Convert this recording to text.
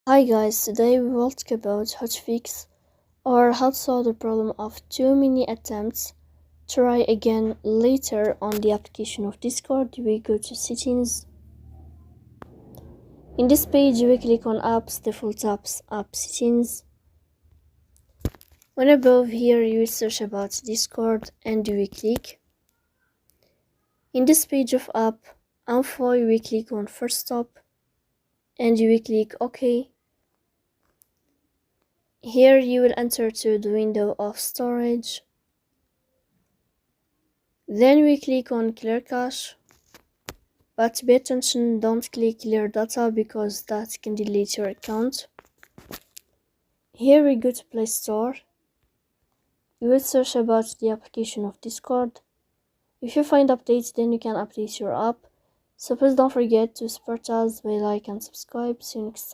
Hi guys, today we will talk about how to fix or how to solve the problem of too many attempts. Try again later. On the application of Discord, we go to settings. In this page, we click on apps, default apps, app settings. When above here, you search about Discord and we click. In this page of app info, we click on first stop and we click OK. Here you will enter to the window of storage. Then we click on clear cache, but pay attention, don't click clear data because that can delete your account. Here we go to Play Store. You will search about the application of Discord. If you find updates, then you can update your app. So please don't forget to support us by like and subscribe. See you next time.